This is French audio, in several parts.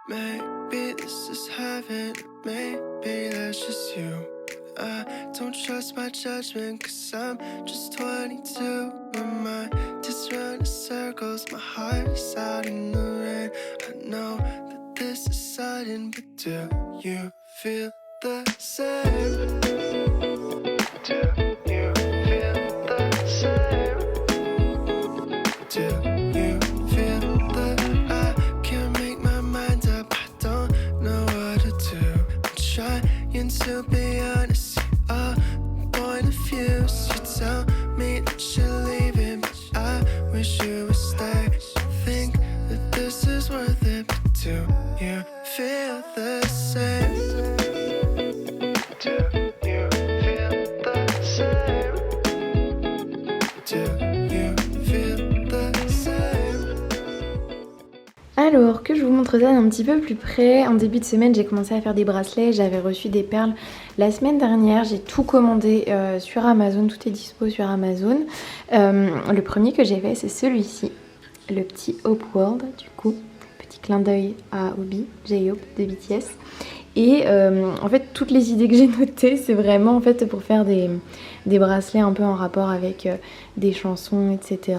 Maybe this is heaven, maybe that's just you. I don't trust my judgment, cause I'm just 22. My mind just running circles, my heart is out in the rain. I know that this is sudden, but do you feel the same? Do you feel the same? Do you feel the I can't make my mind up, I don't know what to do. I'm trying to be honest, a point of view. So you tell me that you're leaving, but I wish you would stay. I think that this is worth it, but do you feel the same? Do you feel the same? Do you feel the same? Alors que je vous montre ça d'un petit peu plus près, en début de semaine j'ai commencé à faire des bracelets, j'avais reçu des perles la semaine dernière, j'ai tout commandé sur Amazon, tout est dispo sur Amazon. Le premier que j'ai fait c'est celui-ci, le petit Hope World du coup, petit clin d'œil à Obi, J-Hope de BTS. Et en fait toutes les idées que j'ai notées c'est vraiment en fait pour faire des bracelets un peu en rapport avec des chansons etc.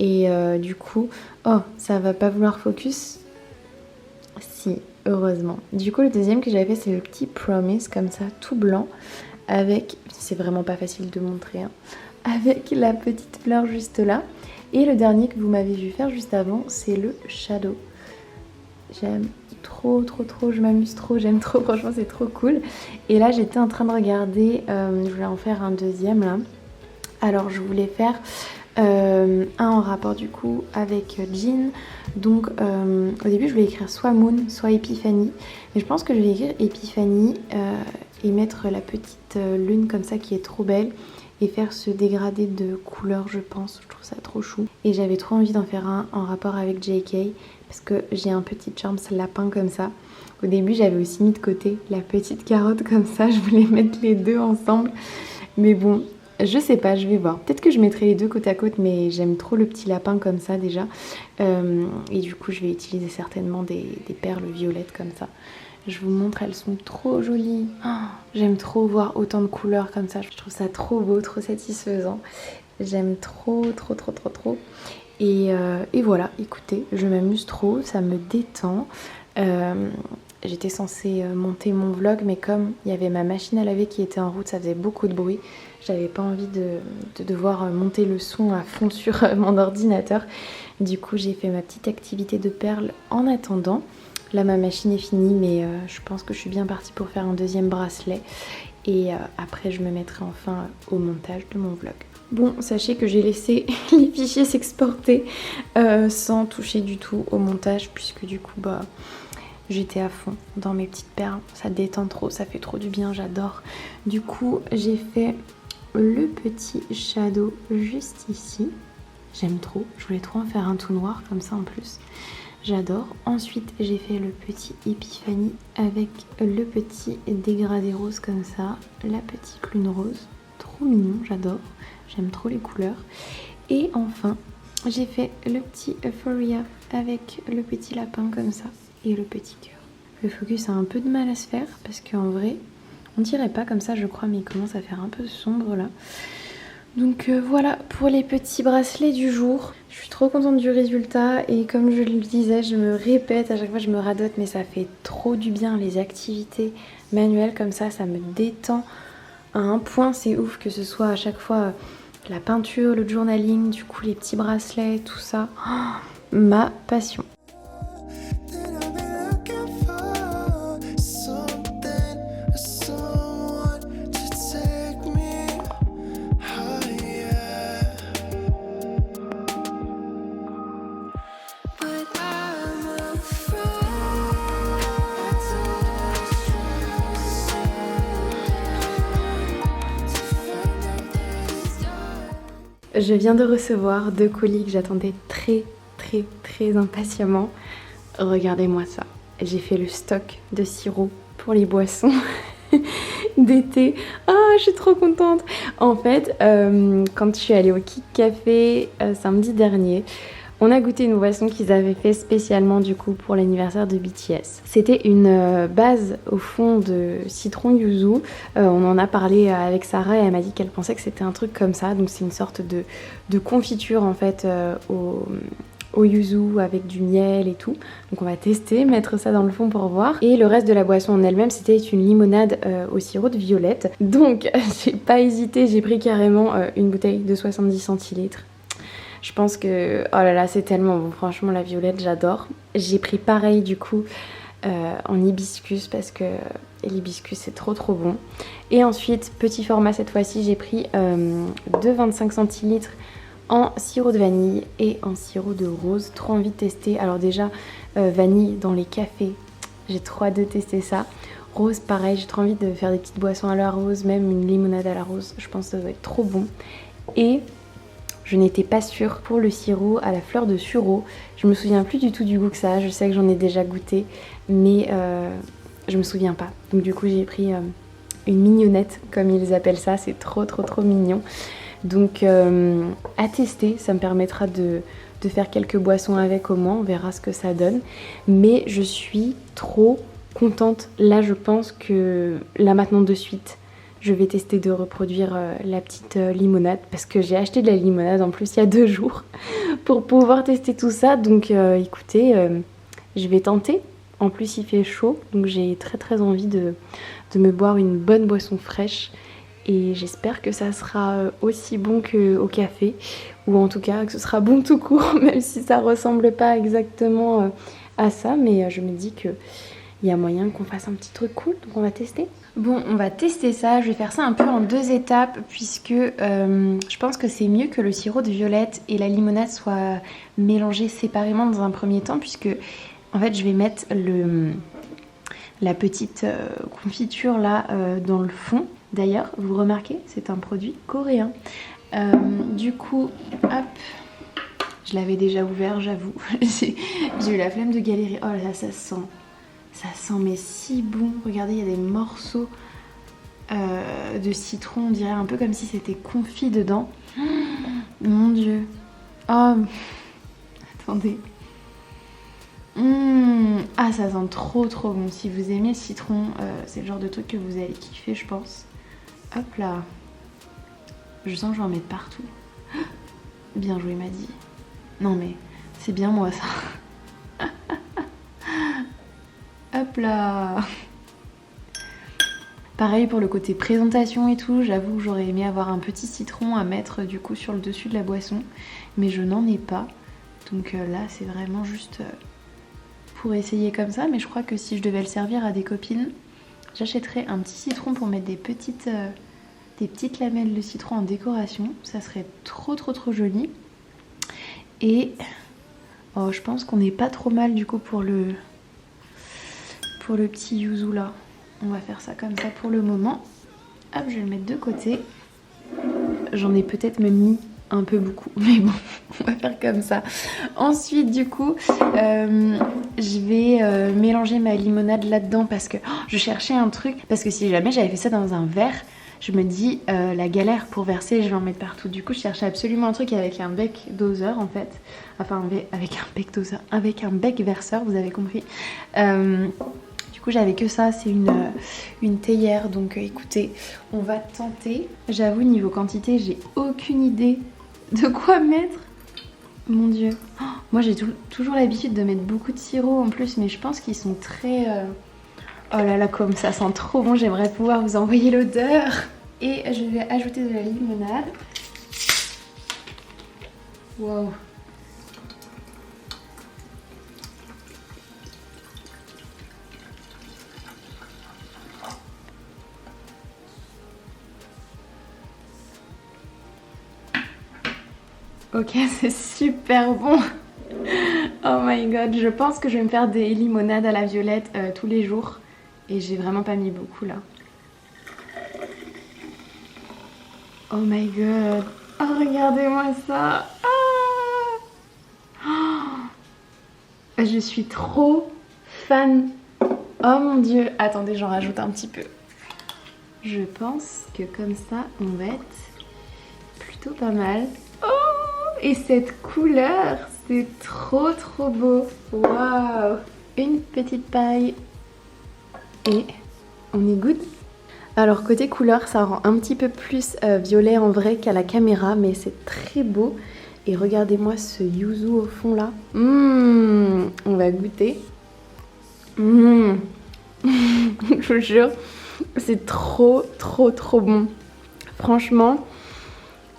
Et du coup, oh ça va pas vouloir focus. Si, heureusement. Du coup le deuxième que j'avais fait c'est le petit Promise comme ça tout blanc avec, c'est vraiment pas facile de montrer hein, avec la petite fleur juste là. Et le dernier que vous m'avez vu faire juste avant c'est le Shadow. J'aime trop, je m'amuse trop, j'aime trop, franchement c'est trop cool. Et là j'étais en train de regarder, je voulais en faire un deuxième là. Alors je voulais faire un en rapport du coup avec Jin. Donc au début je voulais écrire soit Moon, soit Epiphany. Mais je pense que je vais écrire Epiphany et mettre la petite lune comme ça qui est trop belle. Et faire ce dégradé de couleurs je pense, je trouve ça trop chou. Et j'avais trop envie d'en faire un en rapport avec JK. Parce que j'ai un petit charms lapin comme ça. Au début j'avais aussi mis de côté la petite carotte comme ça. Je voulais mettre les deux ensemble. Mais bon, je sais pas, je vais voir. Peut-être que je mettrai les deux côte à côte, mais j'aime trop le petit lapin comme ça déjà. Et du coup, je vais utiliser certainement des perles violettes comme ça. Je vous montre, elles sont trop jolies. Oh, j'aime trop voir autant de couleurs comme ça. Je trouve ça trop beau, trop satisfaisant. J'aime trop. Et voilà, écoutez, je m'amuse trop, ça me détend. J'étais censée monter mon vlog, mais comme il y avait ma machine à laver qui était en route, ça faisait beaucoup de bruit. J'avais pas envie de devoir monter le son à fond sur mon ordinateur. Du coup, j'ai fait ma petite activité de perles en attendant. Là, ma machine est finie, mais je pense que je suis bien partie pour faire un deuxième bracelet. Et après, je me mettrai enfin au montage de mon vlog. Bon, sachez que j'ai laissé les fichiers s'exporter sans toucher du tout au montage, puisque du coup, bah, j'étais à fond dans mes petites perles. Ça détend trop, ça fait trop du bien, j'adore. Du coup, j'ai fait le petit shadow juste ici. J'aime trop, je voulais trop en faire un tout noir comme ça en plus. J'adore. Ensuite, j'ai fait le petit Epiphany avec le petit dégradé rose comme ça, la petite lune rose. Trop mignon, j'adore. J'aime trop les couleurs. Et enfin, j'ai fait le petit Euphoria avec le petit lapin comme ça et le petit cœur. Le focus a un peu de mal à se faire parce qu'en vrai, on dirait pas comme ça je crois, mais il commence à faire un peu sombre là. Donc voilà pour les petits bracelets du jour. Je suis trop contente du résultat et comme je le disais, je me répète, à chaque fois je me radote, mais ça fait trop du bien les activités manuelles comme ça me détend à un point, c'est ouf, que ce soit à chaque fois la peinture, le journaling, du coup les petits bracelets, tout ça. Oh, ma passion. Je viens de recevoir 2 colis que j'attendais très impatiemment. Regardez-moi ça. J'ai fait le stock de sirop pour les boissons d'été. Ah, je suis trop contente. En fait, quand je suis allée au Kik Café samedi dernier, On a goûté une boisson qu'ils avaient fait spécialement du coup pour l'anniversaire de BTS. C'était une base au fond de citron yuzu. On en a parlé avec Sarah et elle m'a dit qu'elle pensait que c'était un truc comme ça. Donc c'est une sorte de confiture en fait au yuzu avec du miel et tout. Donc on va tester, mettre ça dans le fond pour voir. Et le reste de la boisson en elle-même, c'était une limonade au sirop de violette. Donc j'ai pas hésité, j'ai pris carrément une bouteille de 70 centilitres. Je pense que, oh là là, c'est tellement bon. Franchement, la violette, j'adore. J'ai pris pareil du coup en hibiscus parce que l'hibiscus c'est trop bon. Et ensuite, petit format cette fois-ci, j'ai pris 2,25 centilitres en sirop de vanille et en sirop de rose. Trop envie de tester. Alors déjà, vanille dans les cafés, j'ai trop hâte de tester ça. Rose, pareil, j'ai trop envie de faire des petites boissons à la rose, même une limonade à la rose. Je pense que ça doit être trop bon. Et je n'étais pas sûre pour le sirop à la fleur de sureau. Je me souviens plus du tout du goût que ça a. Je sais que j'en ai déjà goûté, mais je me souviens pas. Donc du coup j'ai pris une mignonnette comme ils appellent ça. C'est trop mignon. Donc à tester, ça me permettra de faire quelques boissons avec au moins. On verra ce que ça donne. Mais je suis trop contente. Là je pense que là maintenant de suite, je vais tester de reproduire la petite limonade parce que j'ai acheté de la limonade en plus il y a 2 jours pour pouvoir tester tout ça. Donc écoutez, je vais tenter. En plus il fait chaud donc j'ai très envie de me boire une bonne boisson fraîche et j'espère que ça sera aussi bon qu'au café ou en tout cas que ce sera bon tout court même si ça ressemble pas exactement à ça, mais je me dis que il y a moyen qu'on fasse un petit truc cool, donc on va tester. Bon, on va tester ça, je vais faire ça un peu en 2 étapes puisque je pense que c'est mieux que le sirop de violette et la limonade soient mélangés séparément dans un premier temps puisque en fait je vais mettre la petite confiture là dans le fond. D'ailleurs, vous remarquez, c'est un produit coréen. Du coup, hop, je l'avais déjà ouvert, j'avoue. J'ai eu la flemme de galérer. Oh là là, ça sent mais si bon. Regardez, il y a des morceaux de citron, on dirait un peu comme si c'était confit dedans. Mon Dieu. Oh, attendez. Ah, ça sent trop bon. Si vous aimez le citron, c'est le genre de truc que vous allez kiffer, je pense. Hop là. Je sens que je vais en mettre partout. Bien joué, Maddy. Non mais, c'est bien moi ça. Hop là. Pareil pour le côté présentation et tout, j'avoue que j'aurais aimé avoir un petit citron à mettre du coup sur le dessus de la boisson, mais je n'en ai pas. Donc là c'est vraiment juste pour essayer comme ça, mais je crois que si je devais le servir à des copines, j'achèterais un petit citron pour mettre des petites lamelles de citron en décoration. Ça serait trop joli. Et oh, je pense qu'on n'est pas trop mal du coup pour le petit yuzu là. On va faire ça comme ça pour le moment. Hop, je vais le mettre de côté. J'en ai peut-être même mis un peu beaucoup, mais bon, on va faire comme ça. Ensuite, du coup, je vais mélanger ma limonade là-dedans parce que je cherchais un truc. Parce que si jamais j'avais fait ça dans un verre, je me dis la galère pour verser, je vais en mettre partout. Du coup, je cherchais absolument un truc avec un bec doseur en fait. Enfin, avec un bec doseur, avec un bec verseur, vous avez compris. Du coup, j'avais que ça, c'est une théière. Donc écoutez, on va tenter. J'avoue, niveau quantité, j'ai aucune idée de quoi mettre. Mon Dieu. Oh, moi, j'ai toujours l'habitude de mettre beaucoup de sirop en plus, mais je pense qu'ils sont très... Oh là là, comme ça sent trop bon. J'aimerais pouvoir vous envoyer l'odeur. Et je vais ajouter de la limonade. Wow. Ok, c'est super bon. Oh my god, je pense que je vais me faire des limonades à la violette tous les jours. Et j'ai vraiment pas mis beaucoup là. Oh my god. Oh, regardez-moi ça. Ah, je suis trop fan. Oh mon dieu. Attendez, j'en rajoute un petit peu. Je pense que comme ça, on va être plutôt pas mal. Oh, et cette couleur, C'est trop trop beau. Waouh. Une petite paille. Et on est good. Alors côté couleur, ça rend un petit peu plus violet en vrai qu'à la caméra, mais c'est très beau. Et regardez-moi ce yuzu au fond là. On va goûter. Je vous jure, c'est trop trop trop bon. Franchement,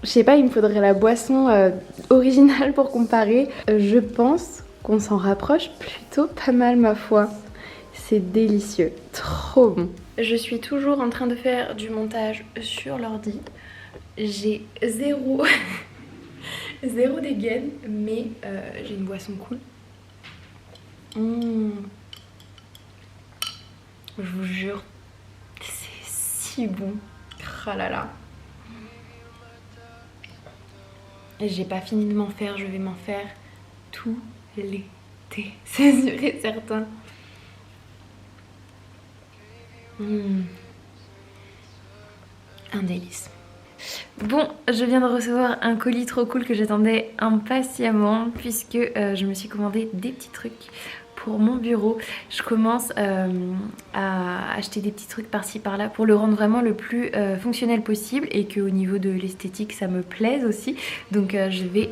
je sais pas, il me faudrait la boisson originale pour comparer. Je pense qu'on s'en rapproche plutôt pas mal ma foi. C'est délicieux, trop bon. Je suis toujours en train de faire du montage sur l'ordi. J'ai zéro dégaine, mais j'ai une boisson cool. Je vous jure, c'est si bon. Oh là là. Et j'ai pas fini de m'en faire, je vais m'en faire tout l'été, c'est sûr et certain. Un délice. Bon, je viens de recevoir un colis trop cool que j'attendais impatiemment puisque je me suis commandé des petits trucs pour mon bureau. Je commence à acheter des petits trucs par-ci par-là pour le rendre vraiment le plus fonctionnel possible et qu'au niveau de l'esthétique ça me plaise aussi. Donc je vais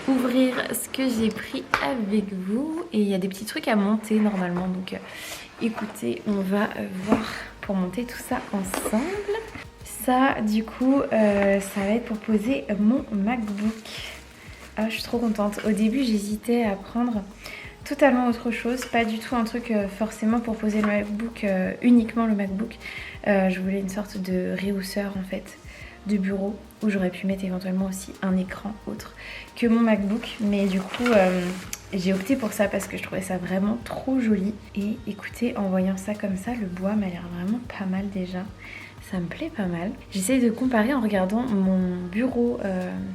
ouvrir ce que j'ai pris avec vous et il y a des petits trucs à monter normalement, donc écoutez, on va voir pour monter tout ça ensemble. Ça du coup ça va être pour poser mon MacBook. Ah, je suis trop contente. Au début j'hésitais à prendre totalement autre chose, pas du tout un truc forcément pour poser le MacBook, uniquement le MacBook. Je voulais une sorte de réhausseur en fait de bureau où j'aurais pu mettre éventuellement aussi un écran autre que mon MacBook, mais du coup j'ai opté pour ça parce que je trouvais ça vraiment trop joli. Et écoutez, en voyant ça comme ça, le bois m'a l'air vraiment pas mal déjà. Ça me plaît pas mal. J'essaye de comparer en regardant mon bureau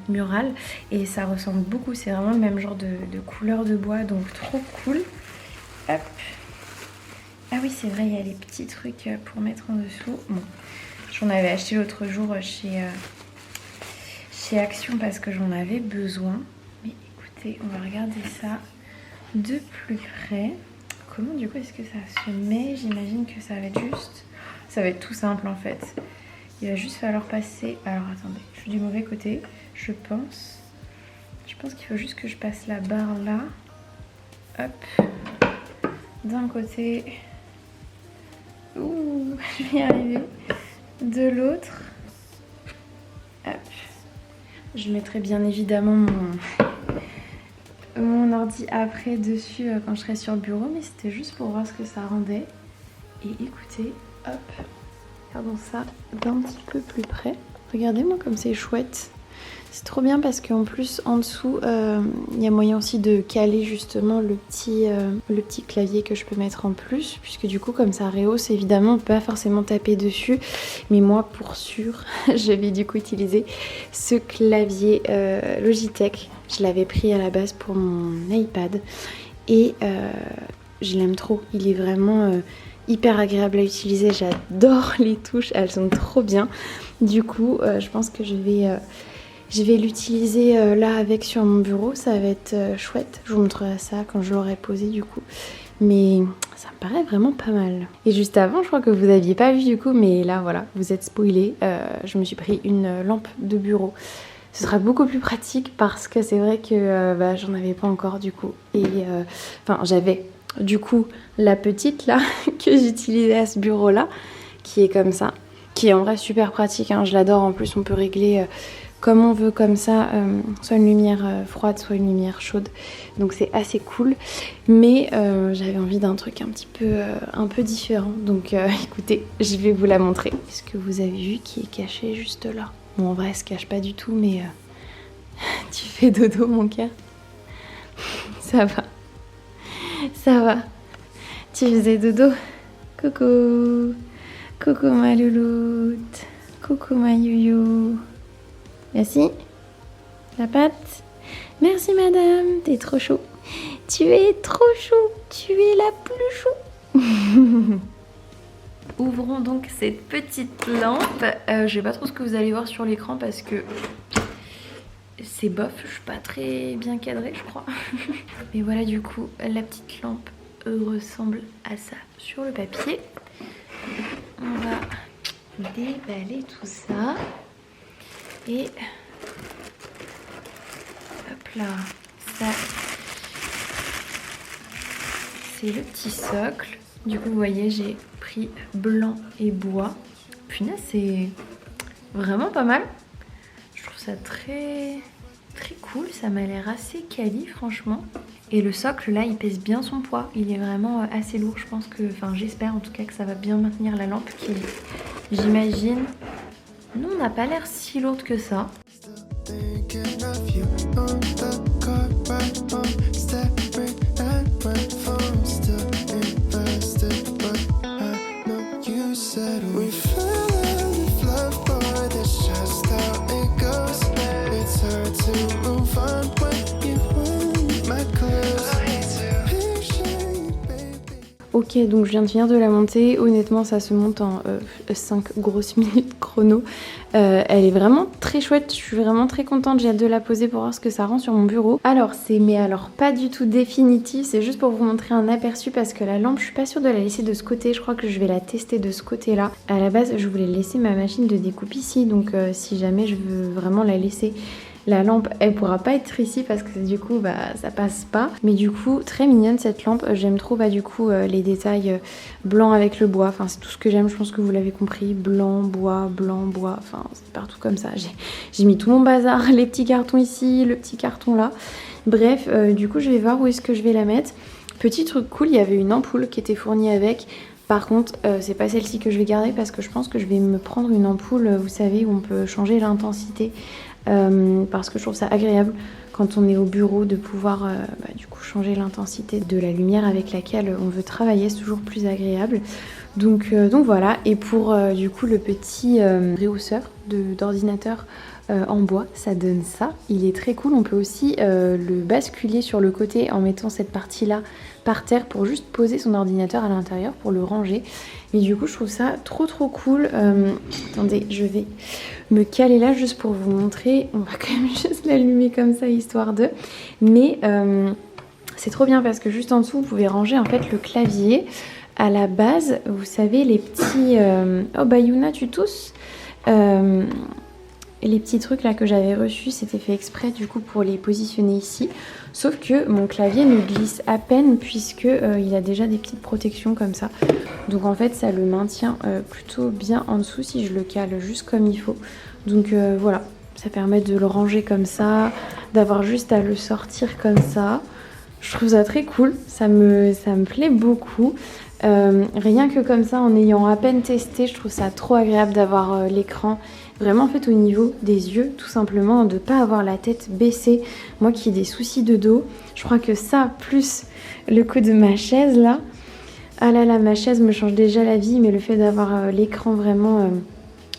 mural et ça ressemble beaucoup. C'est vraiment le même genre de couleur de bois, donc trop cool. Hop. Ah oui, c'est vrai, il y a les petits trucs pour mettre en dessous. Bon, j'en avais acheté l'autre jour chez Action parce que j'en avais besoin. Mais écoutez, on va regarder ça de plus près. Comment du coup est-ce que ça se met? J'imagine que ça va être juste... Ça va être tout simple en fait. Il va juste falloir passer... Alors attendez, je suis du mauvais côté, je pense. Je pense qu'il faut juste que je passe la barre là. Hop. D'un côté. Ouh, je vais y arriver. De l'autre. Hop. Je mettrai bien évidemment mon ordi après dessus quand je serai sur le bureau. Mais c'était juste pour voir ce que ça rendait. Et écoutez... Hop, regardons ça d'un petit peu plus près. Regardez-moi comme c'est chouette. C'est trop bien parce qu'en plus en dessous il y a moyen aussi de caler justement le petit clavier que je peux mettre en plus, puisque du coup comme ça rehausse évidemment, on peut pas forcément taper dessus, mais moi pour sûr je vais du coup utiliser ce clavier Logitech. Je l'avais pris à la base pour mon iPad et je l'aime trop. Il est vraiment hyper agréable à utiliser, j'adore les touches, elles sont trop bien. Du coup je pense que je vais l'utiliser là avec sur mon bureau, ça va être chouette. Je vous montrerai ça quand je l'aurai posé du coup. Mais ça me paraît vraiment pas mal. Et juste avant, je crois que vous aviez pas vu du coup, mais là voilà, vous êtes spoilés. Je me suis pris une lampe de bureau. Ce sera beaucoup plus pratique parce que c'est vrai que j'en avais pas encore du coup. Et enfin j'avais du coup la petite là que j'utilisais à ce bureau là, qui est comme ça, qui est en vrai super pratique, hein. Je l'adore, en plus on peut régler comme on veut comme ça, soit une lumière froide, soit une lumière chaude, donc c'est assez cool. Mais j'avais envie d'un truc un peu différent, donc écoutez, je vais vous la montrer. Est-ce que vous avez vu qui est caché juste là? Bon, en vrai elle se cache pas du tout, mais tu fais dodo mon cœur. Ça va, ça va, tu faisais dodo. Coucou, coucou ma louloute, coucou ma youyou. Merci. La patte. Merci madame, t'es trop chou. Tu es trop chou, tu es la plus chou. Ouvrons donc cette petite lampe. Je sais pas trop ce que vous allez voir sur l'écran parce que c'est bof, je suis pas très bien cadrée je crois. Mais voilà, du coup la petite lampe ressemble à ça sur le papier. On va déballer tout ça. Et hop là, ça c'est le petit socle. Du coup vous voyez, j'ai pris blanc et bois. Punaise, c'est vraiment pas mal. Je trouve ça très cool, ça m'a l'air assez quali franchement. Et le socle là, il pèse bien son poids, il est vraiment assez lourd. Je pense que, enfin j'espère en tout cas que ça va bien maintenir la lampe qui, j'imagine, non, n'a pas l'air si lourde que ça. Thinking of you on the car ride home, staring at my phone, still invested, but I know you said we fell in love, boy, that's just how it goes. It's hard to move on when you want my clothes. Picture you, baby. Ok, donc je viens de finir de la monter. Honnêtement, ça se monte en 5 grosses minutes chrono. Elle est vraiment très chouette. Je suis vraiment très contente. J'ai hâte de la poser pour voir ce que ça rend sur mon bureau. Alors, alors pas du tout définitif. C'est juste pour vous montrer un aperçu parce que la lampe, je suis pas sûre de la laisser de ce côté. Je crois que je vais la tester de ce côté-là. À la base, je voulais laisser ma machine de découpe ici. Donc, si jamais je veux vraiment la laisser, la lampe, elle pourra pas être ici parce que du coup, ça passe pas. Mais du coup, très mignonne cette lampe. J'aime trop, du coup, les détails blancs avec le bois. Enfin, c'est tout ce que j'aime. Je pense que vous l'avez compris. Blanc, bois. Enfin, c'est partout comme ça. J'ai mis tout mon bazar. Les petits cartons ici, le petit carton là. Bref, du coup, je vais voir où est-ce que je vais la mettre. Petit truc cool, il y avait une ampoule qui était fournie avec. Par contre, c'est pas celle-ci que je vais garder parce que je pense que je vais me prendre une ampoule, vous savez, où on peut changer l'intensité. Parce que je trouve ça agréable quand on est au bureau de pouvoir du coup changer l'intensité de la lumière avec laquelle on veut travailler, c'est toujours plus agréable. Donc voilà, et pour du coup le petit rehausseur d'ordinateur en bois, ça donne ça. Il est très cool, on peut aussi le basculer sur le côté en mettant cette partie là par terre pour juste poser son ordinateur à l'intérieur pour le ranger. Mais du coup je trouve ça trop cool. Attendez, je vais me caler là juste pour vous montrer. On va quand même juste l'allumer comme ça histoire de. Mais c'est trop bien parce que juste en dessous vous pouvez ranger en fait le clavier. À la base, vous savez, les petits... Oh bah Yuna, tu tousses les petits trucs là que j'avais reçus, c'était fait exprès du coup pour les positionner ici. Sauf que mon clavier ne glisse à peine puisque il a déjà des petites protections comme ça. Donc en fait, ça le maintient plutôt bien en dessous si je le cale juste comme il faut. Donc voilà, ça permet de le ranger comme ça, d'avoir juste à le sortir comme ça. Je trouve ça très cool, ça me plaît beaucoup. Rien que comme ça, en ayant à peine testé, je trouve ça trop agréable d'avoir l'écran vraiment en fait au niveau des yeux, tout simplement, de pas avoir la tête baissée. Moi qui ai des soucis de dos, je crois que ça, plus le coup de ma chaise là, ah là là, ma chaise me change déjà la vie, mais le fait d'avoir l'écran vraiment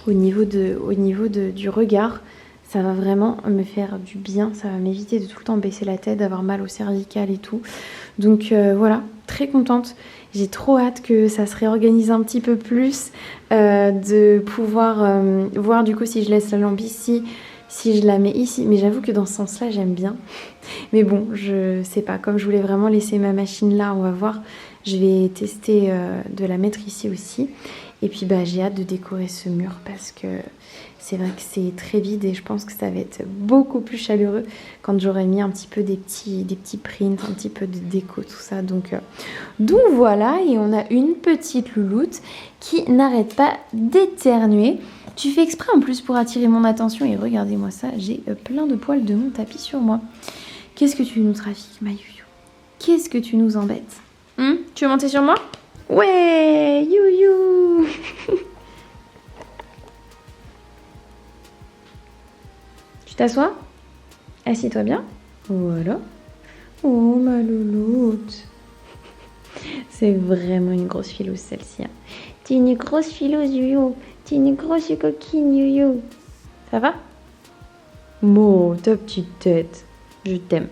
au niveau du regard, ça va vraiment me faire du bien, ça va m'éviter de tout le temps baisser la tête, d'avoir mal au cervical et tout. Donc voilà, très contente. J'ai trop hâte que ça se réorganise un petit peu plus, de pouvoir voir du coup si je laisse la lampe ici, si je la mets ici. Mais j'avoue que dans ce sens-là, j'aime bien. Mais bon, je sais pas, comme je voulais vraiment laisser ma machine là, on va voir. Je vais tester de la mettre ici aussi. Et puis j'ai hâte de décorer ce mur parce que c'est vrai que c'est très vide et je pense que ça va être beaucoup plus chaleureux quand j'aurai mis un petit peu des petits prints, un petit peu de déco, tout ça. Donc voilà, et on a une petite louloute qui n'arrête pas d'éternuer. Tu fais exprès en plus pour attirer mon attention et regardez-moi ça, j'ai plein de poils de mon tapis sur moi. Qu'est-ce que tu nous trafiques, ma youyou? Qu'est-ce que tu nous embêtes? Tu veux monter sur moi? Ouais, youyou. Tu t'assois? Assieds-toi bien. Voilà. Oh, ma louloute. C'est vraiment une grosse filouse, celle-ci. Hein. T'es une grosse filouse, youyou. T'es une grosse coquine, youyou. Ça va? Mo, ta petite tête. Je t'aime.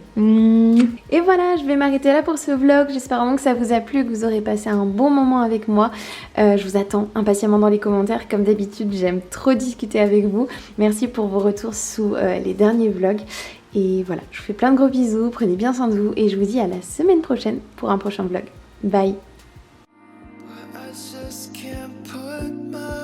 Et voilà, je vais m'arrêter là pour ce vlog. J'espère vraiment que ça vous a plu, que vous aurez passé un bon moment avec moi. Je vous attends impatiemment dans les commentaires. Comme d'habitude, j'aime trop discuter avec vous. Merci pour vos retours sous les derniers vlogs. Et voilà, je vous fais plein de gros bisous. Prenez bien soin de vous et je vous dis à la semaine prochaine pour un prochain vlog. Bye! I just can't put my